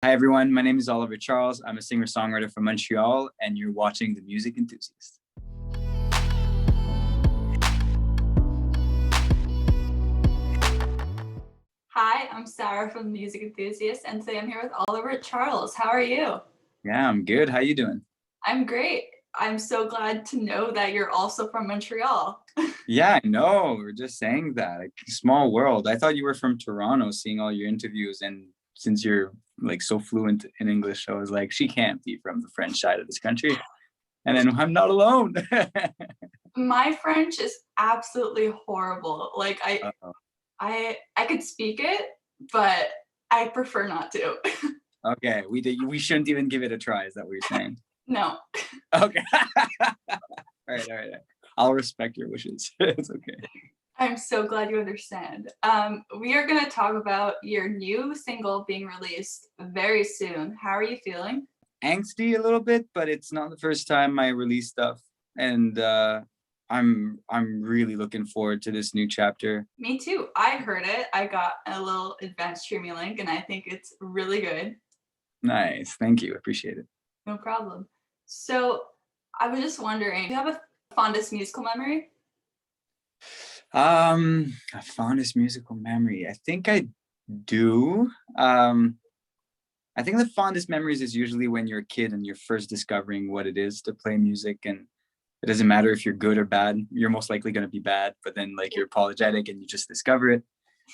Hi, everyone. My name is Oliver Charles. I'm a singer-songwriter from Montreal, and you're watching The Music Enthusiast. Hi, I'm Sarah from The Music Enthusiast, and today I'm here with Oliver Charles. How are you? Yeah, I'm good. How you doing? I'm great. I'm so glad to know that you're also from Montreal. Yeah, I know. We're just saying that. Like, small world. I thought you were from Toronto, seeing all your interviews, and since you're like so fluent in English, I was like, she can't be from the French side of this country. And then I'm not alone. My French is absolutely horrible. Like Uh-oh. I could speak it, but I prefer not to. Okay, we shouldn't even give it a try. Is that what you're saying? No. Okay. All right. I'll respect your wishes. It's okay. I'm so glad you understand. We are going to talk about your new single being released very soon. How are you feeling? Angsty a little bit, but it's not the first time I release stuff, and I'm really looking forward to this new chapter. Me too. I heard it. I got a little advanced streaming link, and I think it's really good. Nice, thank you, appreciate it. No problem. So I was just wondering, do you have a fondest musical memory? A fondest musical memory. I think I do. I think the fondest memories is usually when you're a kid and you're first discovering what it is to play music, and it doesn't matter if you're good or bad. You're most likely going to be bad, but then like you're apologetic and you just discover it.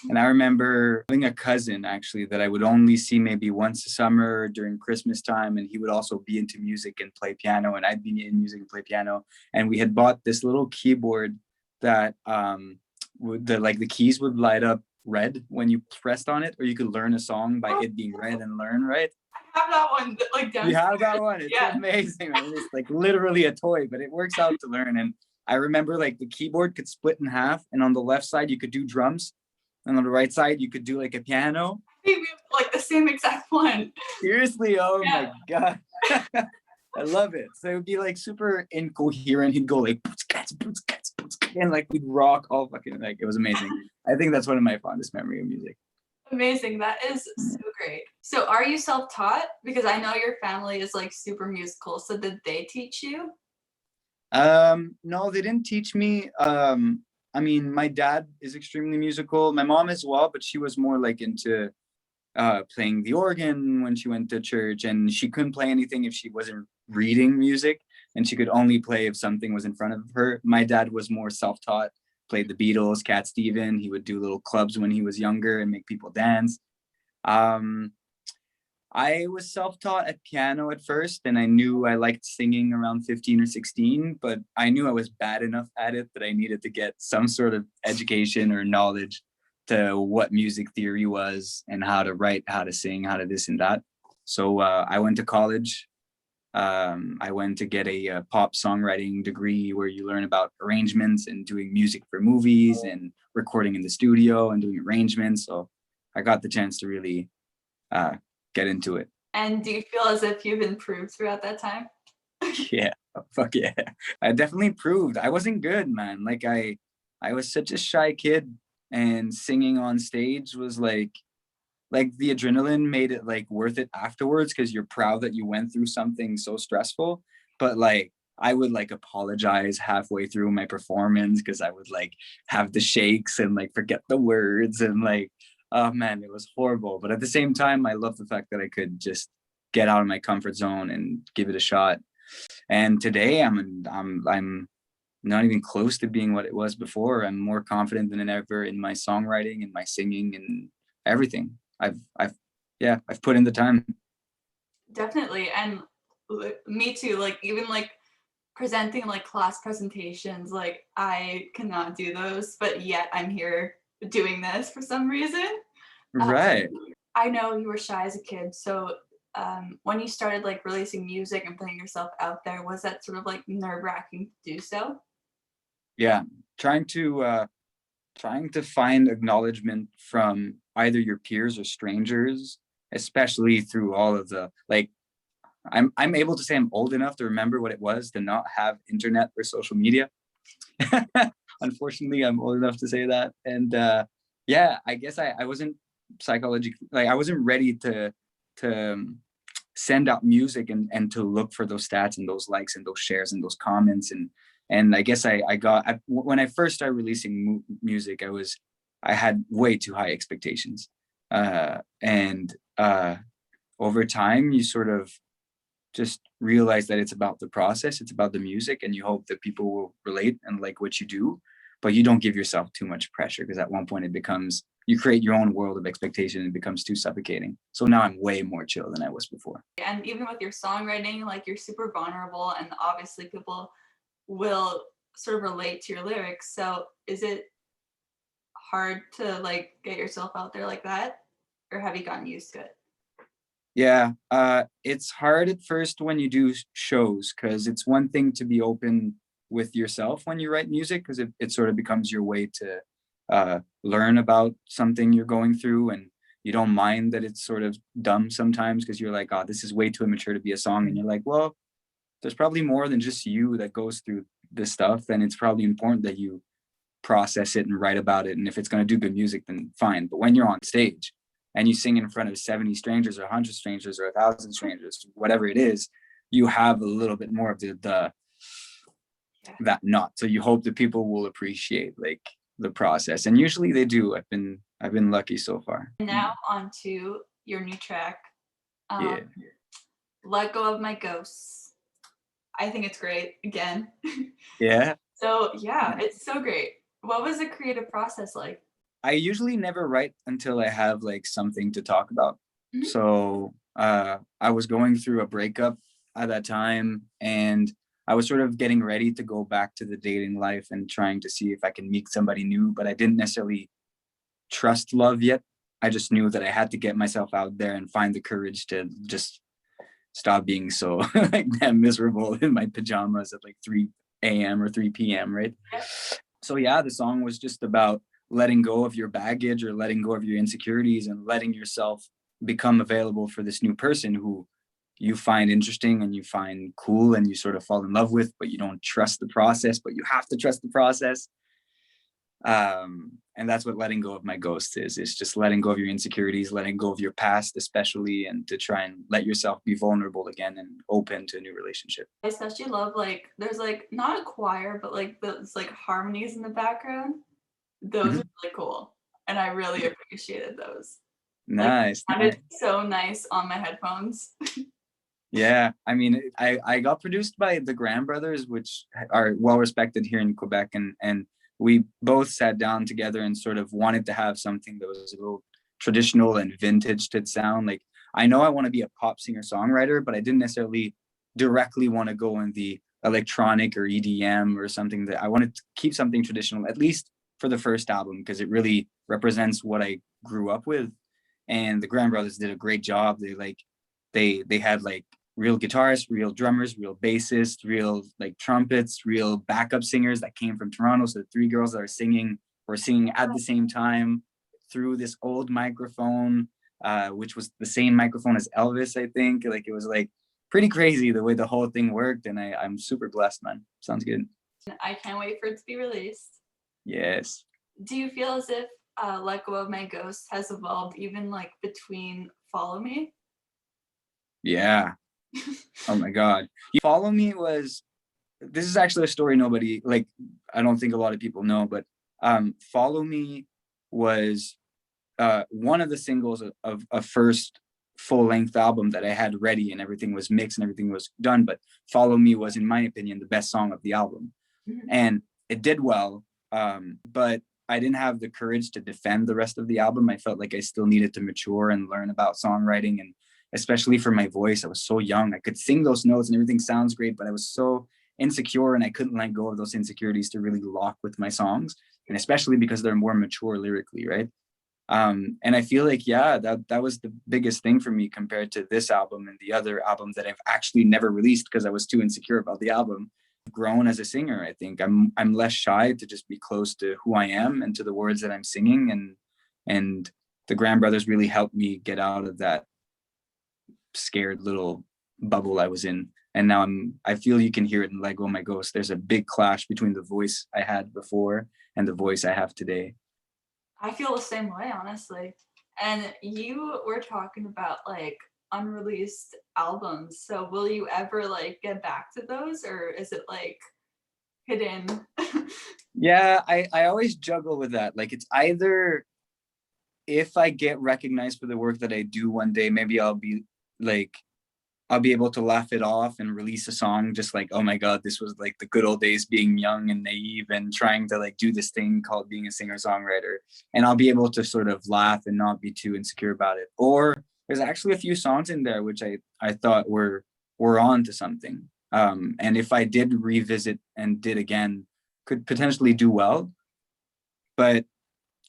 And I remember having a cousin actually that I would only see maybe once a summer during Christmas time, and he would also be into music and play piano, and I'd be in music and play piano. And we had bought this little keyboard that the keys would light up red when you pressed on it, or you could learn a song by it being red and learn, right? I have that one like downstairs. You have that one. It's amazing. I mean, it's like literally a toy, but it works out to learn. And I remember like the keyboard could split in half, and on the left side you could do drums, and on the right side you could do like a piano. I think we have like the same exact one. Seriously, oh my god. I love it. So it would be like super incoherent. He'd go like and like we'd rock all fucking, like it was amazing. I think that's one of my fondest memory of music. Amazing. That is so great. So are you self-taught? Because I know your family is like super musical. So did they teach you? No, they didn't teach me. I mean, my dad is extremely musical, my mom as well, but she was more like into playing the organ when she went to church, and she couldn't play anything if she wasn't reading music, and she could only play if something was in front of her. My dad was more self-taught, played the Beatles, Cat Steven. He would do little clubs when he was younger and make people dance. I was self-taught at piano at first, and I knew I liked singing around 15 or 16, but I knew I was bad enough at it that I needed to get some sort of education or knowledge to what music theory was and how to write, how to sing, how to this and that. So I went to college. I went to get a pop songwriting degree where you learn about arrangements and doing music for movies and recording in the studio and doing arrangements. So I got the chance to really get into it. And do you feel as if you've improved throughout that time? Yeah, fuck yeah. I definitely improved. I wasn't good, man. Like I was such a shy kid, and singing on stage was like the adrenaline made it like worth it afterwards, because you're proud that you went through something so stressful. But like I would like apologize halfway through my performance because I would like have the shakes and like forget the words, and like, oh man, it was horrible. But at the same time, I love the fact that I could just get out of my comfort zone and give it a shot. And today I'm not even close to being what it was before. I'm more confident than ever in my songwriting and my singing and everything. I've put in the time. Definitely. And me too. Like even like presenting like class presentations, like I cannot do those, but yet I'm here doing this for some reason. Right. I know you were shy as a kid, so when you started like releasing music and putting yourself out there, was that sort of like nerve-wracking to do so? Yeah, trying to find acknowledgement from either your peers or strangers, especially through all of the like. I'm able to say I'm old enough to remember what it was to not have internet or social media. Unfortunately, I'm old enough to say that, and yeah, I guess I wasn't psychologically, like I wasn't ready to send out music and to look for those stats and those likes and those shares and those comments. And I guess when I first started releasing music, I had way too high expectations. And over time, you sort of just realize that it's about the process, it's about the music, and you hope that people will relate and like what you do, but you don't give yourself too much pressure, because at one point you create your own world of expectation and it becomes too suffocating. So now I'm way more chill than I was before. And even with your songwriting, like you're super vulnerable, and obviously people will sort of relate to your lyrics. So is it hard to like get yourself out there like that, or have you gotten used to it? Yeah, it's hard at first when you do shows, because it's one thing to be open with yourself when you write music, because it sort of becomes your way to learn about something you're going through, and you don't mind that it's sort of dumb sometimes, because you're like, oh, this is way too immature to be a song. And you're like, well, there's probably more than just you that goes through this stuff, and it's probably important that you process it and write about it. And if it's going to do good music, then fine. But when you're on stage and you sing in front of 70 strangers or 100 strangers or 1,000 strangers, whatever it is, you have a little bit more of that knot. So you hope that people will appreciate like the process, and usually they do. I've been lucky so far. Now on to your new track, Yeah. Let Go of My Ghosts. I think it's great again. Yeah. So yeah, it's so great. What was the creative process like? I usually never write until I have like something to talk about. Mhm. So I was going through a breakup at that time, and I was sort of getting ready to go back to the dating life and trying to see if I can meet somebody new, but I didn't necessarily trust love yet. I just knew that I had to get myself out there and find the courage to just stop being so like damn miserable in my pajamas at like 3 a.m. or 3 p.m. Right. Yeah. So yeah, the song was just about letting go of your baggage or letting go of your insecurities and letting yourself become available for this new person who you find interesting and you find cool and you sort of fall in love with, but you don't trust the process, but you have to trust the process. And that's what letting go of my ghost is. It's just letting go of your insecurities, letting go of your past, especially, and to try and let yourself be vulnerable again and open to a new relationship. I especially love like there's like not a choir, but like those like harmonies in the background. Those are really cool, and I really appreciated those. Nice. Like, it sounded so nice on my headphones. Yeah, I mean, I got produced by the Graham brothers, which are well respected here in Quebec, and we both sat down together and sort of wanted to have something that was a little traditional and vintage to sound. Like, I know I want to be a pop singer songwriter, but I didn't necessarily directly want to go in the electronic or EDM or something. That I wanted to keep something traditional, at least for the first album, because it really represents what I grew up with. And the Graham brothers did a great job. They had like real guitarists, real drummers, real bassists, real like trumpets, real backup singers that came from Toronto. So the three girls that were singing at the same time through this old microphone, which was the same microphone as Elvis, I think. Like, it was like pretty crazy the way the whole thing worked. And I'm super blessed, man. Sounds good. I can't wait for it to be released. Yes. Do you feel as if Let Go of My Ghost has evolved even like between Follow Me? Yeah. Oh my God. Follow Me this is actually a story nobody, like, I don't think a lot of people know, but Follow Me was one of the singles of a first full-length album that I had ready and everything was mixed and everything was done. But Follow Me was, in my opinion, the best song of the album. Mhm. And it did well, but I didn't have the courage to defend the rest of the album. I felt like I still needed to mature and learn about songwriting, and especially for my voice. I was so young. I could sing those notes and everything sounds great, but I was so insecure and I couldn't let go of those insecurities to really lock with my songs. And especially because they're more mature lyrically, right? And I feel like, yeah, that was the biggest thing for me compared to this album and the other album that I've actually never released because I was too insecure about the album. I've grown as a singer. I think I'm less shy to just be close to who I am and to the words that I'm singing. And the Graham brothers really helped me get out of that scared little bubble I was in. And now I feel you can hear it in Let Go My Ghost. There's a big clash between the voice I had before and the voice I have today. I feel the same way, honestly. And you were talking about like unreleased albums. So will you ever like get back to those, or is it like hidden? Yeah, I always juggle with that. Like it's either if I get recognized for the work that I do one day, maybe I'll be able to laugh it off and release a song just like, oh my God, this was like the good old days being young and naive and trying to like do this thing called being a singer-songwriter. And I'll be able to sort of laugh and not be too insecure about it. Or there's actually a few songs in there which I thought were on to something. And if I did revisit and did again, could potentially do well. But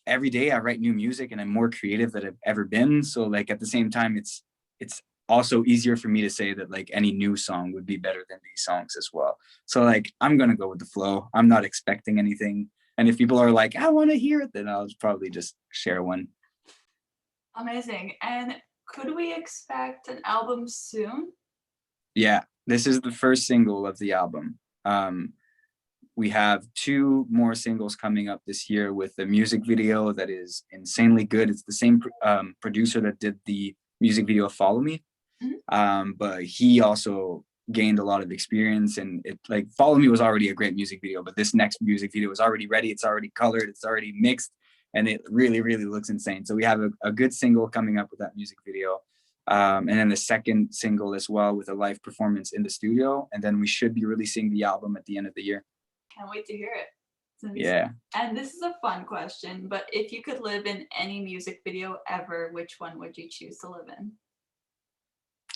every day I write new music and I'm more creative than I've ever been. So like at the same time, it's also easier for me to say that like any new song would be better than these songs as well. So like I'm gonna go with the flow. I'm not expecting anything. And if people are like, I want to hear it, then I'll probably just share one. Amazing. And could we expect an album soon? Yeah, this is the first single of the album. We have 2 more singles coming up this year with a music video that is insanely good. It's the same producer that did the music video Follow Me. But he also gained a lot of experience, and it like Follow Me was already a great music video, but this next music video is already ready. It's already colored, it's already mixed, and it really, really looks insane. So we have a good single coming up with that music video. And then the second single as well with a live performance in the studio. And then we should be releasing the album at the end of the year. Can't wait to hear it. Yeah. And this is a fun question, but if you could live in any music video ever, which one would you choose to live in?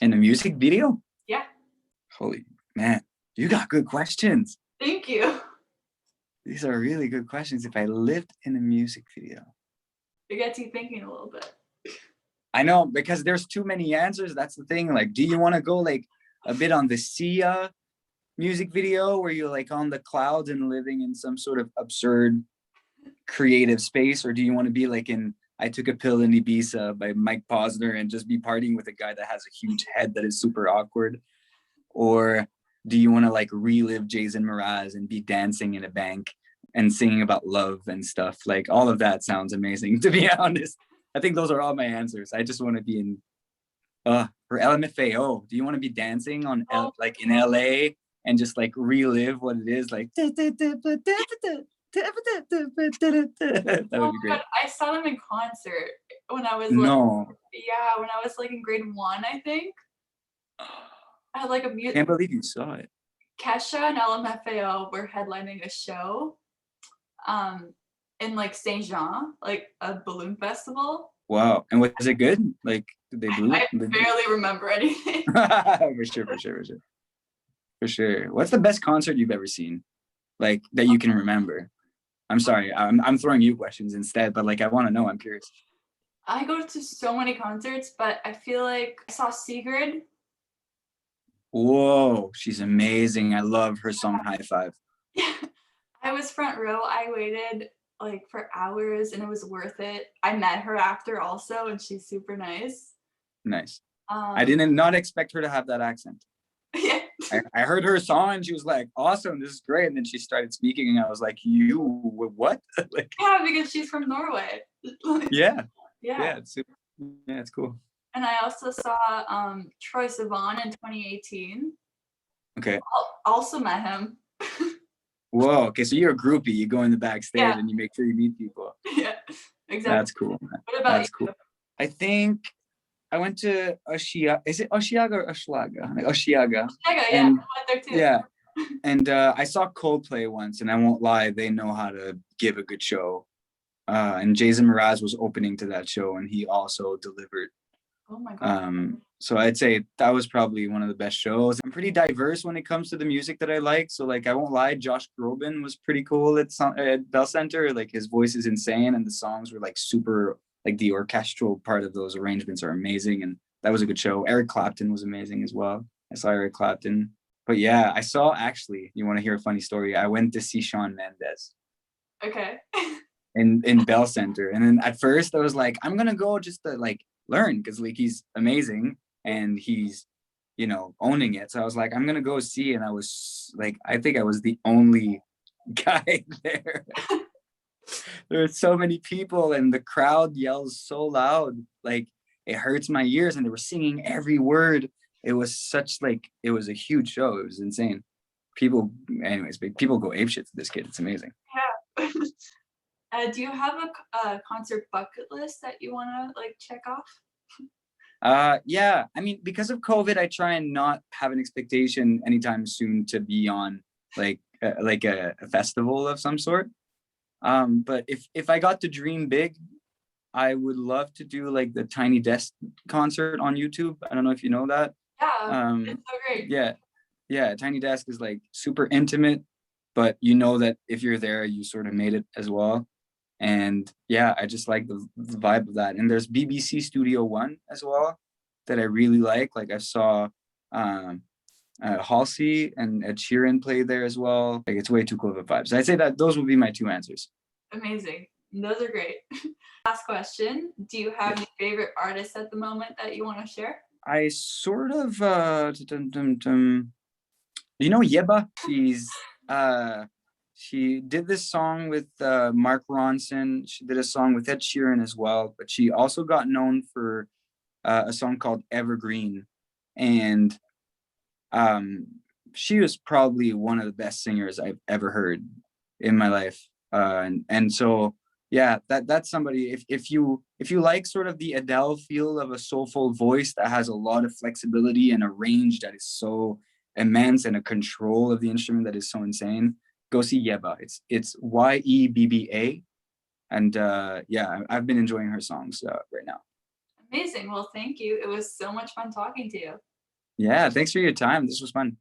In a music video? Yeah. Holy man, you got good questions. Thank you. These are really good questions. If I lived in a music video. It gets you thinking a little bit. I know, because there's too many answers. That's the thing. Like, do you want to go like a bit on the Sia music video where you're like on the clouds and living in some sort of absurd creative space? Or do you want to be like in I Took a Pill in Ibiza by Mike Posner and just be partying with a guy that has a huge head that is super awkward? Or do you want to like relive Jason Mraz and be dancing in a bank and singing about love and stuff? Like all of that sounds amazing, to be honest. I think those are all my answers. I just want to be in for LMFAO. Do you want to be dancing on like in LA and just like relive what it is like? That would be great. God, I saw them in concert when I was No. when I was like in grade 1, I think. I had like a I can't believe you saw it. Kesha and LMFAO were headlining a show in like Saint Jean, like a balloon festival. Wow. And was it good? Like, did they blow? I barely remember anything. For sure. What's the best concert you've ever seen? Like that you can remember? I'm sorry, I'm throwing you questions instead, but like I want to know. I'm curious. I go to so many concerts, but I feel like I saw Sigrid. Whoa, she's amazing. I love her song High Five. Yeah. I was front row. I waited like for hours and it was worth it. I met her after also, and she's super nice. Nice. I did not expect her to have that accent. Yeah. I heard her song and she was like, awesome, this is great. And then she started speaking and I was like, you what? Like, yeah, because she's from Norway. Yeah, it's cool. And I also saw Troye Sivan in 2018. Okay. Also met him. Whoa, okay, so you're a groupie. You go in the backstage and you make sure you meet people. Yeah, exactly. That's cool, man. What about you? Cool. I think I went to Oshiaga. Is it Oshiaga or Oshlaga? Like Oshiaga. I went there too. Yeah. And I saw Coldplay once, and I won't lie, they know how to give a good show. And Jason Mraz was opening to that show, and he also delivered. Oh my God. So I'd say that was probably one of the best shows. I'm pretty diverse when it comes to the music that I like. So like, I won't lie, Josh Groban was pretty cool at Bell Center. Like his voice is insane, and the songs were like super, like the orchestral part of those arrangements are amazing. And that was a good show. Eric Clapton was amazing as well. I saw Eric Clapton. But yeah, I saw actually, you want to hear a funny story? I went to see Shawn Mendes. Okay. in Bell Center. And then at first I was like, I'm going to go just to like learn because like he's amazing and he's, you know, owning it. So I was like, I'm going to go see. And I was like, I think I was the only guy there. There were so many people and the crowd yells so loud. Like it hurts my ears, and they were singing every word. It was such like, it was a huge show. It was insane. People, anyways, people go apeshit to this kid. It's amazing. Yeah. Do you have a concert bucket list that you want to like check off? Yeah, I mean, because of COVID, I try and not have an expectation anytime soon to be on like a festival of some sort. But if I got to dream big, I would love to do like the Tiny Desk concert on YouTube. I don't know if you know that. Yeah, it's so great. Yeah, Tiny Desk is like super intimate, but you know that if you're there, you sort of made it as well. And yeah, I just like the vibe of that. And there's BBC Studio One as well that I really like. Like I saw Halsey and Ed Sheeran play there as well. Like it's way too cool of a vibe. So I'd say that those would be my two answers. Amazing. Those are great. Last question. Do you have any favorite artists at the moment that you want to share? I sort of you know Yeba? She did this song with Mark Ronson. She did a song with Ed Sheeran as well, but she also got known for a song called Evergreen. And she was probably one of the best singers I've ever heard in my life. And so yeah, that's somebody, if you like sort of the Adele feel of a soulful voice that has a lot of flexibility and a range that is so immense, and a control of the instrument that is so insane, go see Yeba. It's Yebba. And yeah, I've been enjoying her songs right now. Amazing. Well, thank you. It was so much fun talking to you. Yeah, thanks for your time. This was fun.